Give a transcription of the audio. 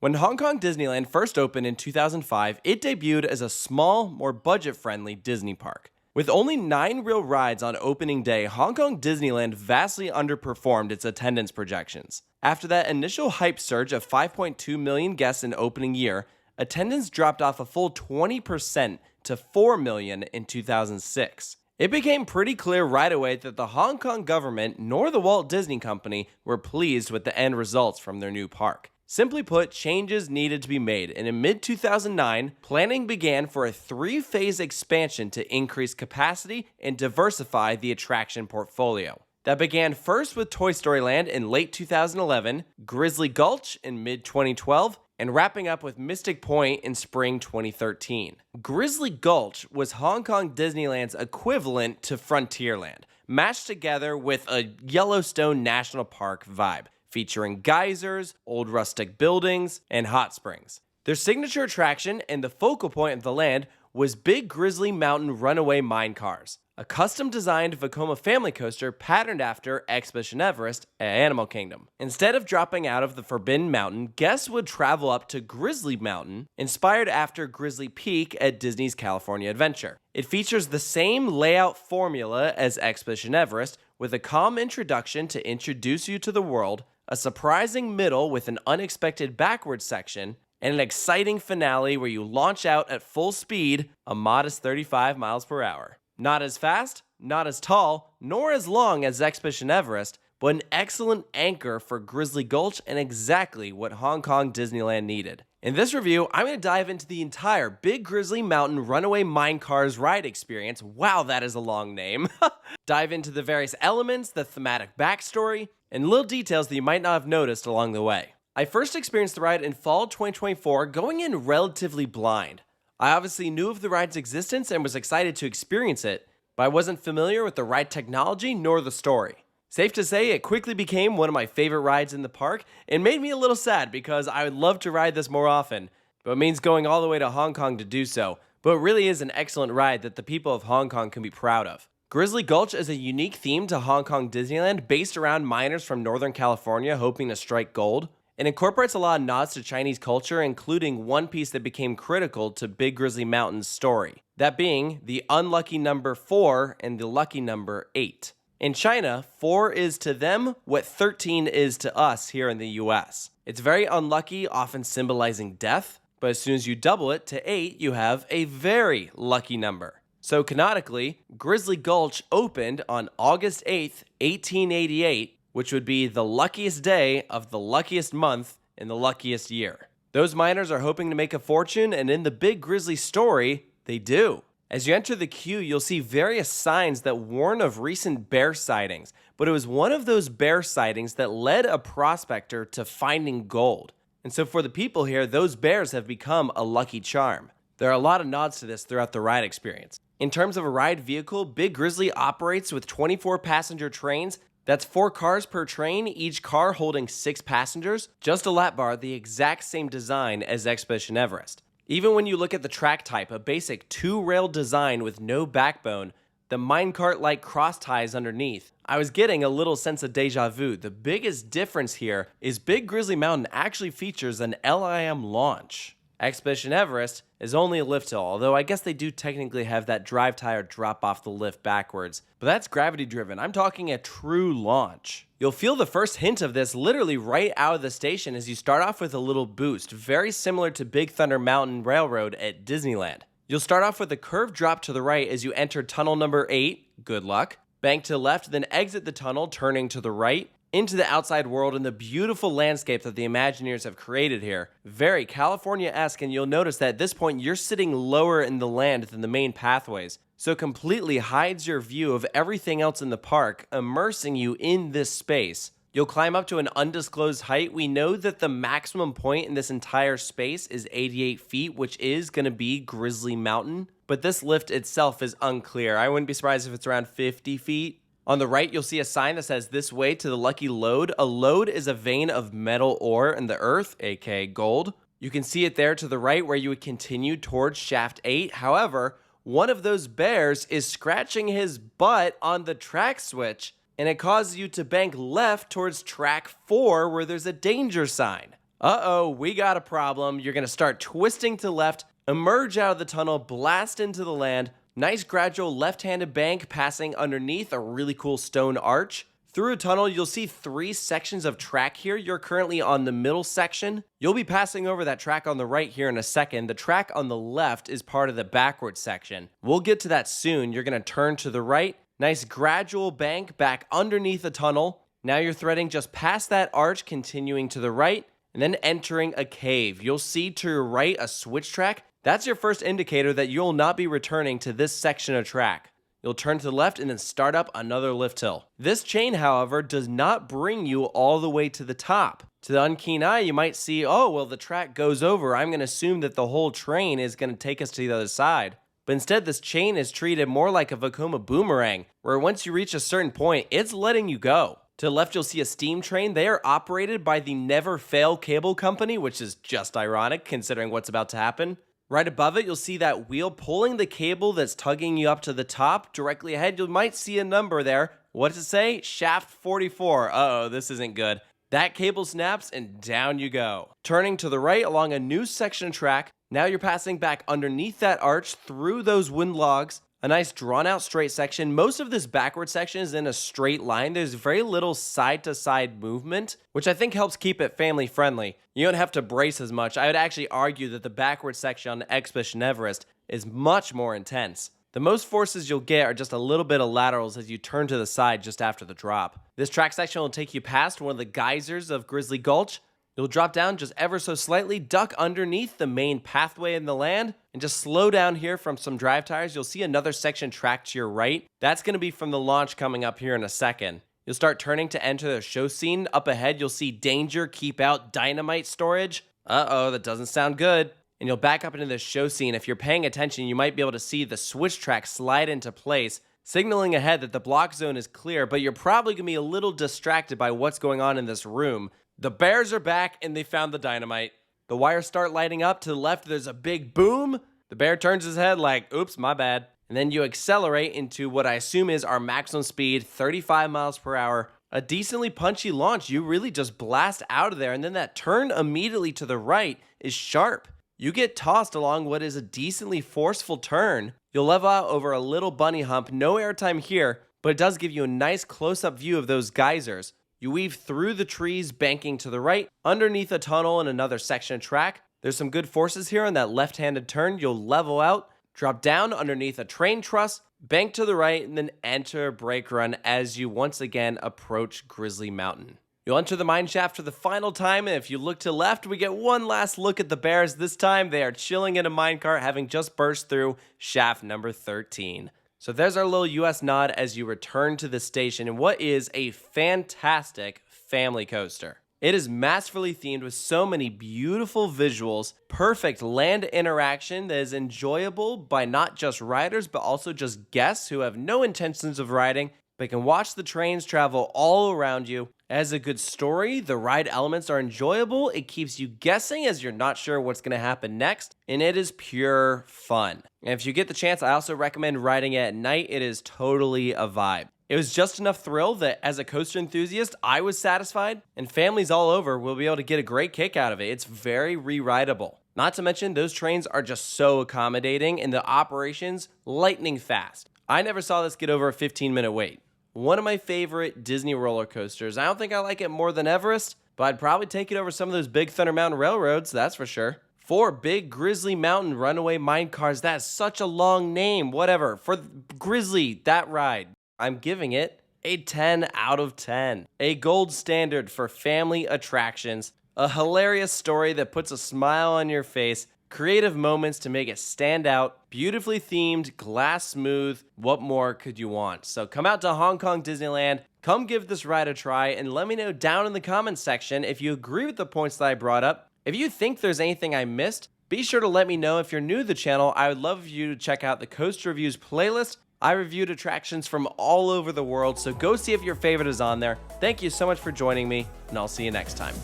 When Hong Kong Disneyland first opened in 2005, it debuted as a small, more budget-friendly Disney park. With only 9 real rides on opening day, Hong Kong Disneyland vastly underperformed its attendance projections. After that initial hype surge of 5.2 million guests in opening year, attendance dropped off a full 20% to 4 million in 2006. It became pretty clear right away that the Hong Kong government nor the Walt Disney Company were pleased with the end results from their new park. Simply put, changes needed to be made, and in mid-2009, planning began for a 3-phase expansion to increase capacity and diversify the attraction portfolio. That began first with Toy Story Land in late 2011, Grizzly Gulch in mid-2012, and wrapping up with Mystic Point in spring 2013. Grizzly Gulch was Hong Kong Disneyland's equivalent to Frontierland, mashed together with a Yellowstone National Park vibe, featuring geysers, old rustic buildings, and hot springs. Their signature attraction and the focal point of the land was Big Grizzly Mountain Runaway mine cars, a custom-designed Vekoma family coaster patterned after Expedition Everest at Animal Kingdom. Instead of dropping out of the Forbidden Mountain, guests would travel up to Grizzly Mountain, inspired after Grizzly Peak at Disney's California Adventure. It features the same layout formula as Expedition Everest, with a calm introduction to introduce you to the world, a surprising middle with an unexpected backward section, and an exciting finale where you launch out at full speed, a modest 35 miles per hour. Not as fast, not as tall, nor as long as Expedition Everest, but an excellent anchor for Grizzly Gulch and exactly what Hong Kong Disneyland needed. In this review, I'm going to dive into the entire Big Grizzly Mountain Runaway Mine Cars ride experience. Wow, that is a long name. Dive into the various elements, the thematic backstory, and little details that you might not have noticed along the way. I first experienced the ride in fall 2024, going in relatively blind. I obviously knew of the ride's existence and was excited to experience it, but I wasn't familiar with the ride technology nor the story. Safe to say, it quickly became one of my favorite rides in the park and made me a little sad because I would love to ride this more often, but it means going all the way to Hong Kong to do so. But it really is an excellent ride that the people of Hong Kong can be proud of. Grizzly Gulch is a unique theme to Hong Kong Disneyland based around miners from Northern California hoping to strike gold. It incorporates a lot of nods to Chinese culture, including one piece that became critical to Big Grizzly Mountain's story, that being the unlucky number 4 and the lucky number 8. In China, 4 is to them what 13 is to us here in the US. It's very unlucky, often symbolizing death, but as soon as you double it to 8, you have a very lucky number. So canonically, Grizzly Gulch opened on August 8th, 1888, which would be the luckiest day of the luckiest month in the luckiest year. Those miners are hoping to make a fortune, and in the Big Grizzly story, they do. As you enter the queue, you'll see various signs that warn of recent bear sightings, but it was one of those bear sightings that led a prospector to finding gold. And so for the people here, those bears have become a lucky charm. There are a lot of nods to this throughout the ride experience. In terms of a ride vehicle, Big Grizzly operates with 24 passenger trains. That's 4 cars per train, each car holding 6 passengers, just a lap bar, the exact same design as Expedition Everest. Even when you look at the track type, a basic 2-rail design with no backbone, the minecart-like cross ties underneath, I was getting a little sense of deja vu. The biggest difference here is Big Grizzly Mountain actually features an LIM launch. Expedition Everest is only a lift hill, although I guess they do technically have that drive tire drop off the lift backwards. But that's gravity driven. I'm talking a true launch. You'll feel the first hint of this literally right out of the station as you start off with a little boost, very similar to Big Thunder Mountain Railroad at Disneyland. You'll start off with a curved drop to the right as you enter tunnel number 8, good luck, bank to the left, then exit the tunnel, turning to the right, into the outside world and the beautiful landscape that the Imagineers have created here. Very California-esque, and you'll notice that at this point you're sitting lower in the land than the main pathways, so it completely hides your view of everything else in the park, immersing you in this space. You'll climb up to an undisclosed height. We know that the maximum point in this entire space is 88 feet, which is going to be Grizzly Mountain, but this lift itself is unclear. I wouldn't be surprised if it's around 50 feet. On the right, you'll see a sign that says "This way to the lucky lode." A lode is a vein of metal ore in the earth, aka gold. You can see it there to the right where you would continue towards Shaft 8. However, one of those bears is scratching his butt on the track switch, and it causes you to bank left towards track 4 where there's a danger sign. Uh-oh, we got a problem. You're gonna start twisting to left, emerge out of the tunnel, blast into the land. Nice gradual left-handed bank passing underneath a really cool stone arch. Through a tunnel, you'll see 3 sections of track here. You're currently on the middle section. You'll be passing over that track on the right here in a second. The track on the left is part of the backward section. We'll get to that soon. You're gonna turn to the right. Nice gradual bank back underneath the tunnel. Now you're threading just past that arch, continuing to the right, and then entering a cave. You'll see to your right a switch track. That's your first indicator that you'll not be returning to this section of track. You'll turn to the left and then start up another lift hill. This chain, however, does not bring you all the way to the top. To the unkeen eye, you might see, oh, well, the track goes over. I'm going to assume that the whole train is going to take us to the other side. But instead, this chain is treated more like a Vekoma boomerang, where once you reach a certain point, it's letting you go. To the left, you'll see a steam train. They are operated by the Never Fail Cable Company, which is just ironic considering what's about to happen. Right above it, you'll see that wheel pulling the cable that's tugging you up to the top. Directly ahead, you might see a number there. What does it say? Shaft 44. Uh-oh, this isn't good. That cable snaps and down you go. Turning to the right along a new section of track, now you're passing back underneath that arch through those wind logs. A nice drawn out straight section. Most of this backward section is in a straight line. There's very little side to side movement, which I think helps keep it family friendly. You don't have to brace as much. I would actually argue that the backward section on the Expedition Everest is much more intense. The most forces you'll get are just a little bit of laterals as you turn to the side just after the drop. This track section will take you past one of the geysers of Grizzly Gulch. You'll drop down just ever so slightly, duck underneath the main pathway in the land, and just slow down here from some drive tires. You'll see another section track to your right. That's going to be from the launch coming up here in a second. You'll start turning to enter the show scene. Up ahead, you'll see danger, keep out, dynamite storage. Uh-oh, that doesn't sound good. And you'll back up into the show scene. If you're paying attention, you might be able to see the switch track slide into place, signaling ahead that the block zone is clear, but you're probably going to be a little distracted by what's going on in this room. The bears are back and they found the dynamite. The wires start lighting up. To the left, there's a big boom. The bear turns his head like, oops, my bad. And then you accelerate into what I assume is our maximum speed, 35 miles per hour. A decently punchy launch. You really just blast out of there. And then that turn immediately to the right is sharp. You get tossed along what is a decently forceful turn. You'll level out over a little bunny hump. No airtime here, but it does give you a nice close-up view of those geysers. You weave through the trees, banking to the right, underneath a tunnel and another section of track. There's some good forces here on that left-handed turn. You'll level out, drop down underneath a train truss, bank to the right, and then enter a brake run as you once again approach Grizzly Mountain. You'll enter the mine shaft for the final time, and if you look to the left, we get one last look at the bears. This time, they are chilling in a minecart, having just burst through shaft number 13. So there's our little US nod as you return to the station in what is a fantastic family coaster. It is masterfully themed with so many beautiful visuals, perfect land interaction that is enjoyable by not just riders but also just guests who have no intentions of riding but can watch the trains travel all around you. It has a good story, the ride elements are enjoyable, it keeps you guessing as you're not sure what's going to happen next, and it is pure fun. And if you get the chance, I also recommend riding it at night. It is totally a vibe. It was just enough thrill that as a coaster enthusiast, I was satisfied, and families all over will be able to get a great kick out of it. It's very re-rideable. Not to mention, those trains are just so accommodating, and the operations lightning fast. I never saw this get over a 15-minute wait. One of my favorite Disney roller coasters. I don't think I like it more than Everest, but I'd probably take it over some of those big Thunder Mountain railroads, that's for sure. For Big Grizzly Mountain Runaway Mine Cars, that's such a long name, whatever. For Grizzly, that ride, I'm giving it a 10 out of 10. A gold standard for family attractions, a hilarious story that puts a smile on your face, creative moments to make it stand out, beautifully themed, glass smooth. What more could you want? So come out to Hong Kong Disneyland, come give this ride a try, and let me know down in the comments section if you agree with the points that I brought up. If you think there's anything I missed, be sure to let me know. If you're new to the channel, I would love you to check out the Coast Reviews playlist. I reviewed attractions from all over the world, so go see if your favorite is on there. Thank you so much for joining me, and I'll see you next time.